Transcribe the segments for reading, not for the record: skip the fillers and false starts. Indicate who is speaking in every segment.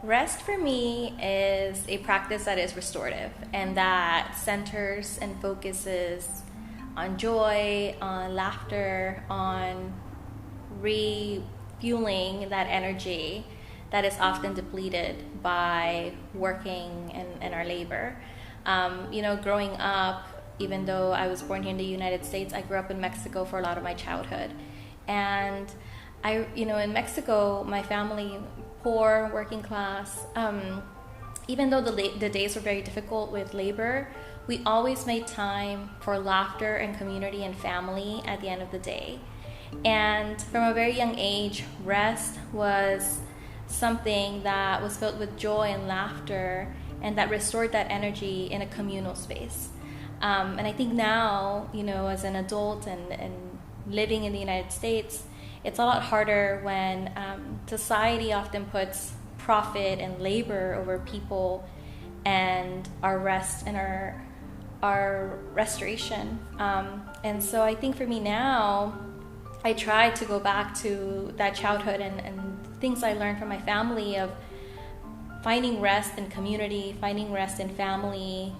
Speaker 1: Rest for me is a practice that is restorative and that centers and focuses on joy, on laughter, on refueling that energy that is often depleted by working and our labor. Growing up, even though I was born here in the United States, I grew up in Mexico for a lot of my childhood. And in Mexico, my family, poor, working class, even though the days were very difficult with labor, we always made time for laughter and community and family at the end of the day. And from a very young age, rest was something that was filled with joy and laughter and that restored that energy in a communal space. And I think now, as an adult and living in the United States, it's a lot harder when society often puts profit and labor over people and our rest and our restoration. And so I think for me now, I try to go back to that childhood and things I learned from my family of finding rest in community, finding rest in family,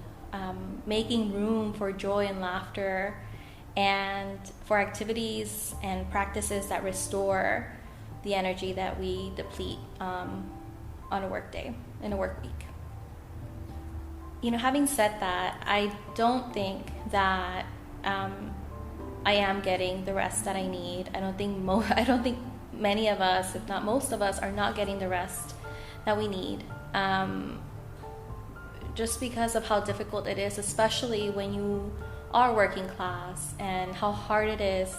Speaker 1: making room for joy and laughter, and for activities and practices that restore the energy that we deplete on a work day, in a work week. Having said that, I don't think that I am getting the rest that I need. I don't think many of us, if not most of us, are not getting the rest that we need. Just because of how difficult it is, especially when you are working class, and how hard it is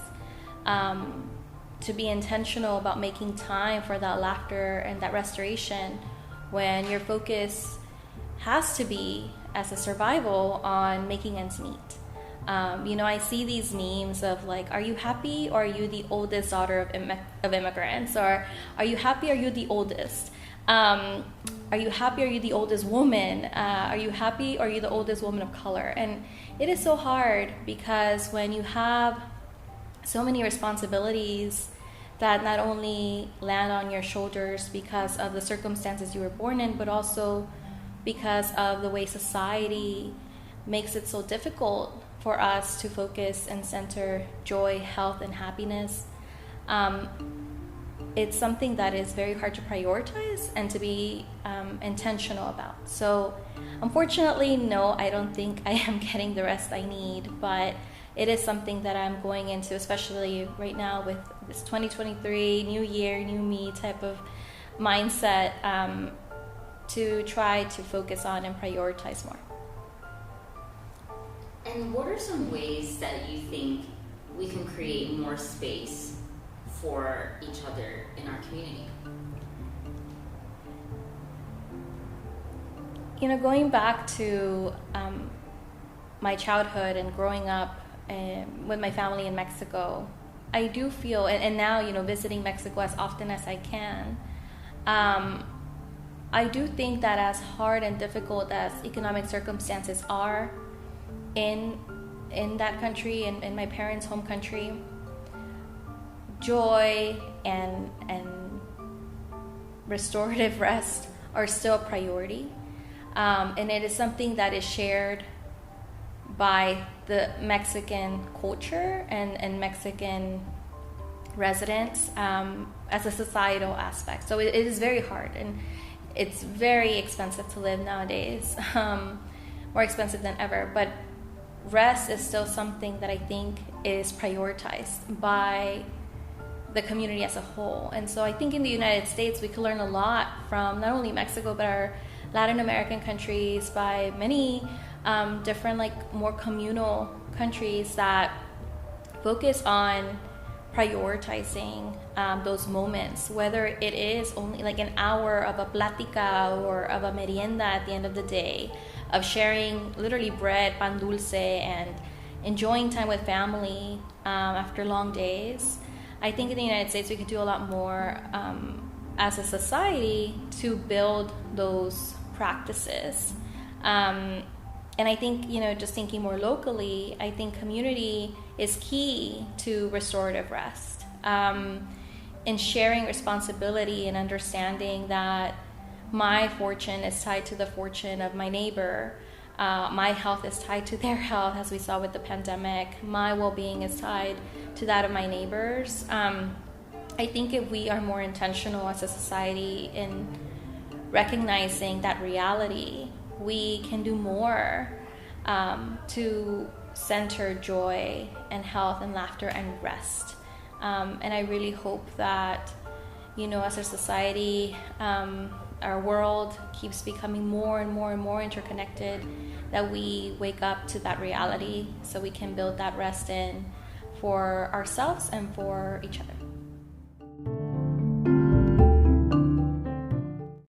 Speaker 1: to be intentional about making time for that laughter and that restoration when your focus has to be, as a survival, on making ends meet. I see these memes of like, are you happy or are you the oldest daughter of immigrants? Or are you happy or are you the oldest? Are you happy or are you the oldest woman? Are you happy or are you the oldest woman of color? And it is so hard because when you have so many responsibilities that not only land on your shoulders because of the circumstances you were born in, but also because of the way society makes it so difficult for us to focus and center joy, health, and happiness. It's something that is very hard to prioritize and to be intentional about. So unfortunately, no, I don't think I am getting the rest I need, but it is something that I'm going into, especially right now with this 2023, new year, new me type of mindset, to try to focus on and prioritize more.
Speaker 2: And what are some ways that you think we can create more space for each other in our community?
Speaker 1: Going back to my childhood and growing up with my family in Mexico, I do feel, and now, visiting Mexico as often as I can, I do think that as hard and difficult as economic circumstances are in that country, in my parents' home country, joy and restorative rest are still a priority. And it is something that is shared by the Mexican culture and Mexican residents as a societal aspect. So it is very hard, and it's very expensive to live nowadays, more expensive than ever. But rest is still something that I think is prioritized by the community as a whole. And so I think in the United States, we can learn a lot from not only Mexico, but our Latin American countries, by many different, more communal countries that focus on prioritizing those moments, whether it is only an hour of a plática or of a merienda at the end of the day, of sharing literally bread, pan dulce, and enjoying time with family after long days. I think in the United States we could do a lot more as a society to build those practices. And I think, just thinking more locally, I think community is key to restorative rest. In sharing responsibility and understanding that my fortune is tied to the fortune of my neighbor. My health is tied to their health, as we saw with the pandemic. My well-being is tied to that of my neighbors. I think if we are more intentional as a society in recognizing that reality, we can do more to center joy and health and laughter and rest. And I really hope that, as a society, our world keeps becoming more and more and more interconnected, that we wake up to that reality so we can build that rest in for ourselves and for each other.